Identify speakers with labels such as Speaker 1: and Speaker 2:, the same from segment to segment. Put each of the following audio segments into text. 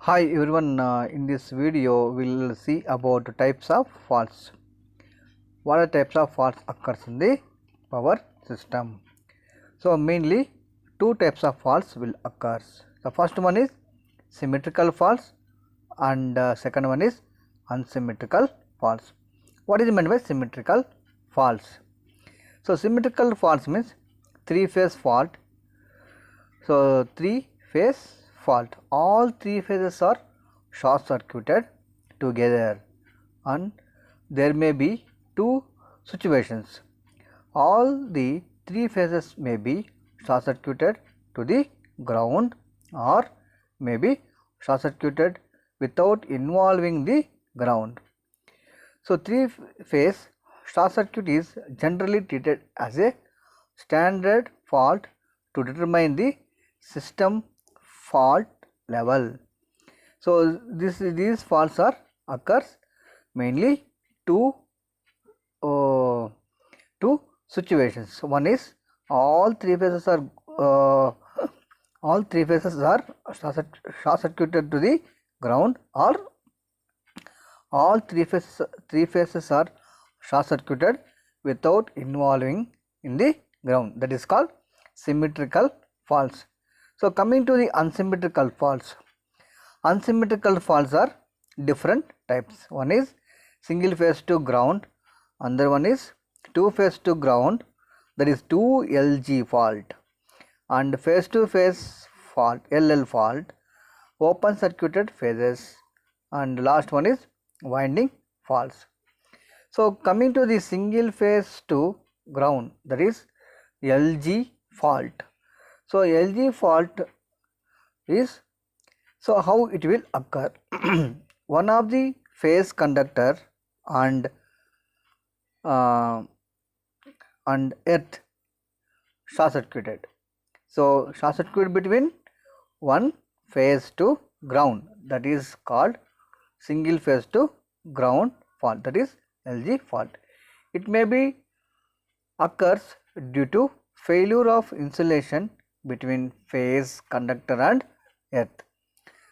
Speaker 1: Hi everyone, in this video we will see about types of faults. What are types of faults occurs in the power system? So mainly two types of faults will occur. The first one is symmetrical faults and second one is unsymmetrical faults. What is meant by symmetrical faults? So symmetrical faults means three-phase fault. So three-phase fault, all three phases are short circuited together and there may be two situations. All the three phases may be short circuited to the ground or may be short circuited without involving the ground. So three-phase short circuit is generally treated as a standard fault to determine the system fault level. So these faults are occurs mainly two situations. One is all three phases are short circuited to the ground, or all three phases are short circuited without involving in the ground. That is called symmetrical faults. So coming to the unsymmetrical faults. Unsymmetrical faults are different types. One is single phase to ground, another one is two phase to ground, that is 2LG fault, and phase to phase fault, LL fault, open circuited phases, and last one is winding faults. So coming to the single phase to ground, that is LG fault. So LG fault is, so how it will occur? One of the phase conductor and earth short circuited. So short circuit between one phase to ground, that is called single phase to ground fault, that is LG fault. It may be occurs due to failure of insulation between phase conductor and earth.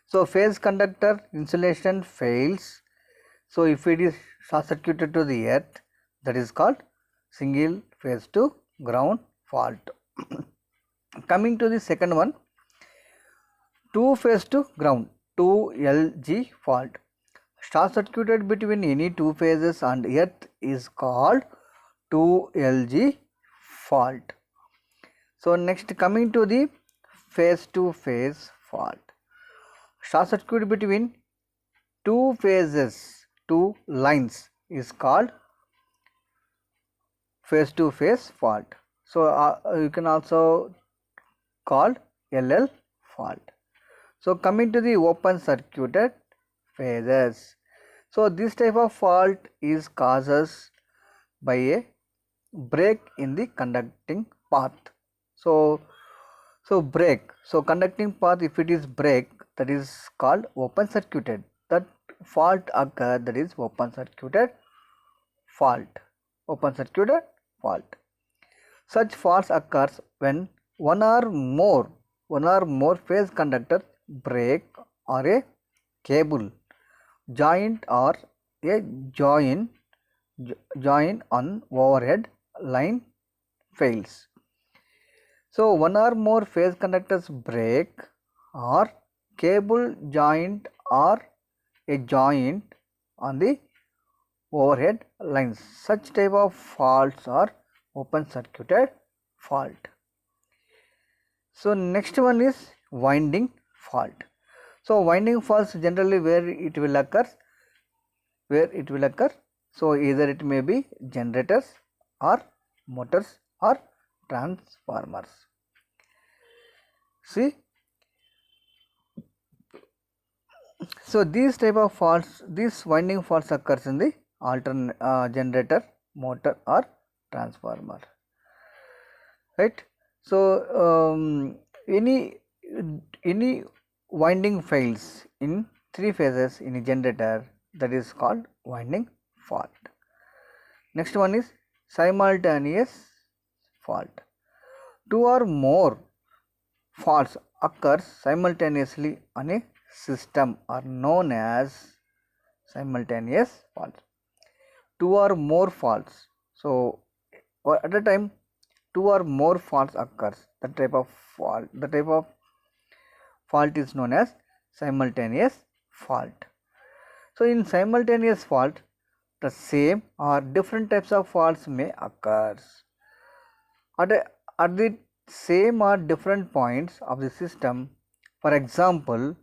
Speaker 1: So phase conductor insulation fails. So if it is short circuited to the earth, that is called single phase to ground fault. Coming to the second one, two phase to ground, 2LG fault. Short circuited between any two phases and earth is called 2LG fault. So next, coming to the phase to phase fault. Short circuit between two phases, two lines is called phase to phase fault. So you can also call LL fault. So coming to the open circuited phases. So this type of fault is causes by a break in the conducting path. So break. So conducting path, if it is break, that is called open circuited. That fault occur, that is open circuited fault. Open circuited fault. Such faults occurs when one or more phase conductors break, or a cable joint or a join on overhead line fails. So one or more phase conductors break, or cable joint or a joint on the overhead lines. Such type of faults are open circuited fault. So next one is winding fault. So winding faults generally where it will occur? So either it may be generators or motors or transformers. See, so these type of faults, these winding faults occurs in the generator, motor or transformer, right? So any winding fails in three phases in a generator, that is called winding fault. Next one is simultaneous fault. Two or more faults occurs simultaneously on a system are known as simultaneous faults. Two or more faults. So at a time, two or more faults occurs. The type of fault is known as simultaneous fault. So in simultaneous fault, the same or different types of faults may occur at the same or different points of the system. For example,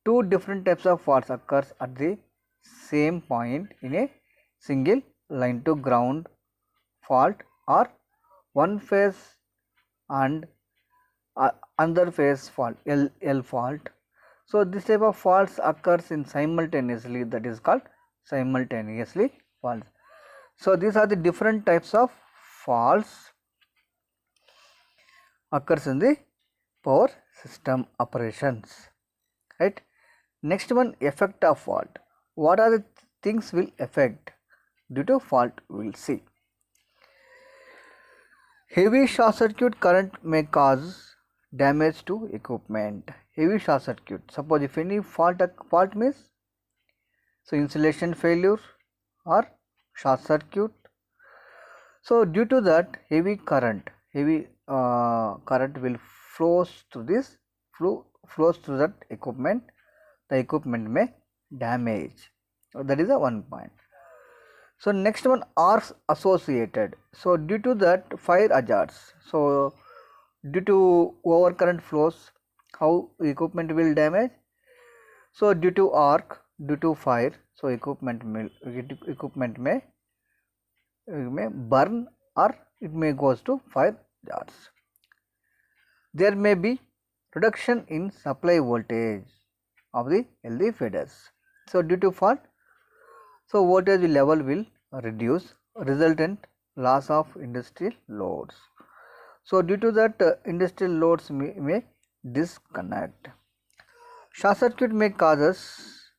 Speaker 1: two different types of faults occurs at the same point in a single line to ground fault, or one phase and another phase fault, L fault. So this type of faults occurs in simultaneously, that is called simultaneously faults. So these are the different types of faults occurs in the power system operations, right? Next one, effect of fault. What are the things will affect due to fault? We will see. Heavy short circuit current may cause damage to equipment. Heavy short circuit, suppose if any fault means, so insulation failure or short circuit. So due to that, heavy current will flows through that equipment. The equipment may damage. So that is the one point. So next one, arcs associated. So due to that, fire hazards. So due to overcurrent flows, how equipment will damage? So due to arc, due to fire, so equipment may burn, or it may goes to fire hazards. There may be reduction in supply voltage of the LV feeders. So due to fault, so voltage level will reduce, resultant loss of industrial loads. So due to that, industrial loads may disconnect. Short circuit may causes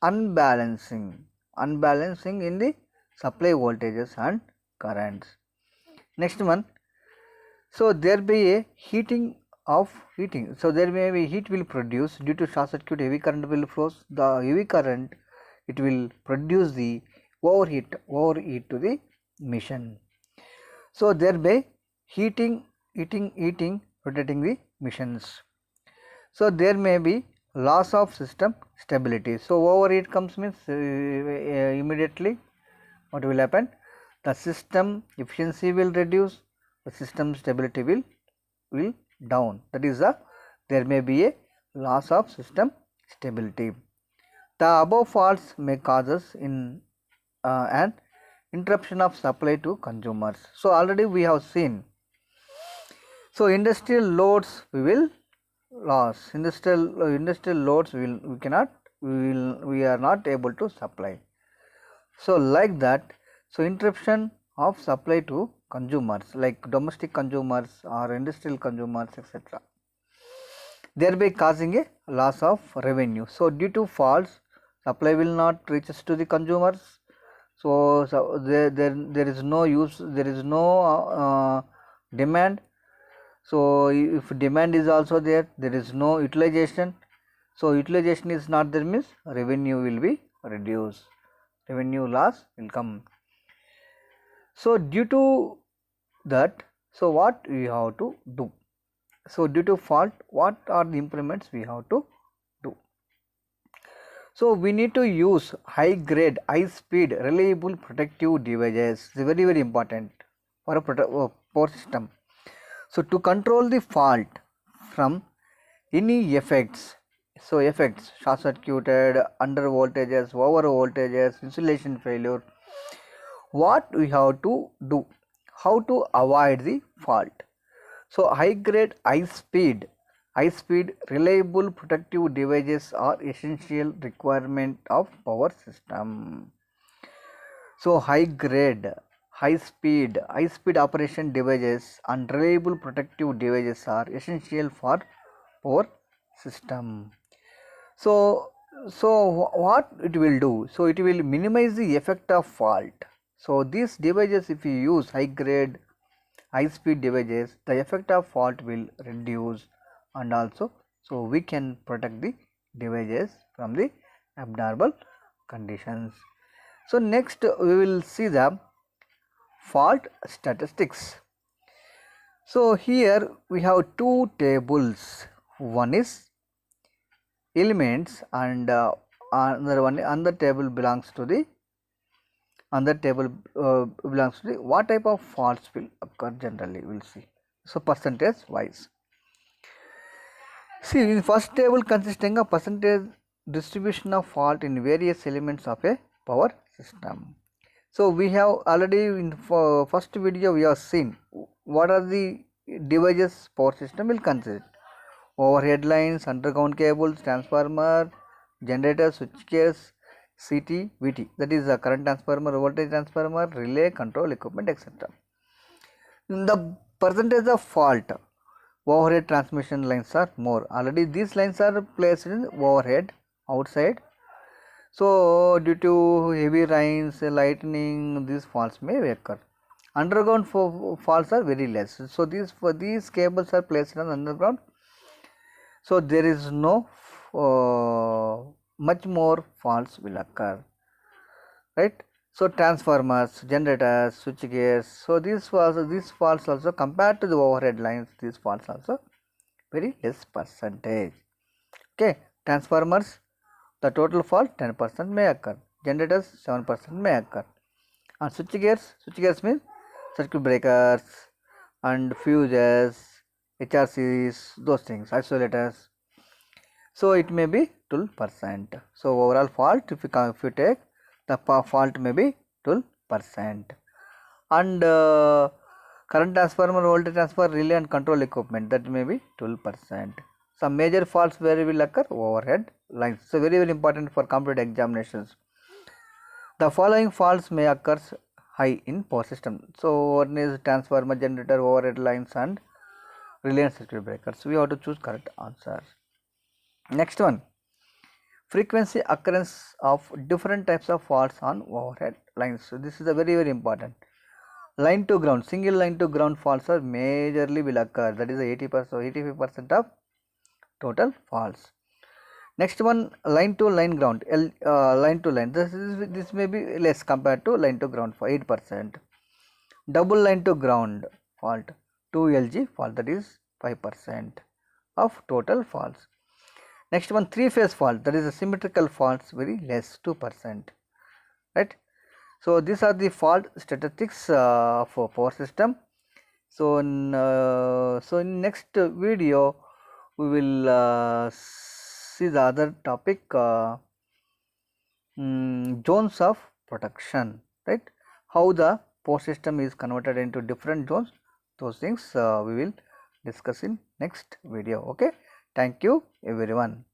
Speaker 1: unbalancing in the supply voltages and currents. Next one, so there be a heating. So there may be heat will produce due to short circuit. Heavy current will flows. The heavy current, it will produce the overheat to the machine. So there may heating rotating the machines. So there may be loss of system stability. So overheat comes means immediately what will happen? The system efficiency will reduce, the system stability will down. That is there may be a loss of system stability. The above faults may causes in an interruption of supply to consumers. So already we have seen. So industrial loads we will loss. Industrial loads we are not able to supply. So like that, so interruption of supply to consumers like domestic consumers or industrial consumers, etc., thereby causing a loss of revenue. So due to faults, supply will not reaches to the consumers. So there is no use, there is no demand. So if demand is also there is no utilization. So utilization is not there means revenue will be reduced, revenue loss will come. So due to that, so what we have to do? So due to fault, what are the improvements we have to do? So we need to use high grade, high speed, reliable protective devices. It's very important for a power system. So to control the fault from any effects, so effects, short circuited, under voltages, over voltages, insulation failure, what we have to do? How to avoid the fault? So high grade, high speed, reliable protective devices are essential requirement of power system. So high grade, high speed operation devices and reliable protective devices are essential for power system. So what it will do? So it will minimize the effect of fault. So these devices, if you use high grade, high speed devices, the effect of fault will reduce, and also so we can protect the devices from the abnormal conditions. So next we will see the fault statistics. So here we have two tables, one is elements and another table belongs to the what type of faults will occur generally, we will see. So percentage wise, see in first table consisting of percentage distribution of fault in various elements of a power system. So we have already in first video we have seen what are the devices power system will consist: overhead lines, underground cables, transformer, generator, switch gears, CT, VT, that is a current transformer, voltage transformer, relay, control equipment, etc. The percentage of fault, overhead transmission lines are more. Already these lines are placed in overhead outside. So due to heavy rains, lightning, these faults may occur. Underground faults are very less. So these cables are placed on underground. So there is no much more faults will occur, right? So transformers, generators, switch gears. So these faults also compared to the overhead lines, these faults also very less percentage. Okay, transformers, the total fault 10% may occur. Generators 7% may occur. And switch gears means circuit breakers and fuses, HRCs, those things, isolators. So it may be 12%. So overall fault, if you take the fault may be 12%. And current transformer, voltage transformer, relay and control equipment, that may be 12%. Some major faults where will occur: overhead lines. So very important for competitive examinations. The following faults may occur high in power system. So one is transformer, generator, overhead lines and relay and circuit breakers. We have to choose correct answer. Next one, frequency occurrence of different types of faults on overhead lines. So this is a very important. Line to ground, single line to ground faults are majorly will occur, that is 80%, 85% of total faults. Next one, line to line ground, line to line, this may be less compared to line to ground for 8%. Double line to ground fault, 2LG fault, that is 5% of total faults. Next one, three phase fault, that is a symmetrical faults, very less, 2%, right? So these are the fault statistics for power system. So in next video we will see the other topic, zones of protection, right? How the power system is converted into different zones, those things we will discuss in next video. Okay, thank you everyone.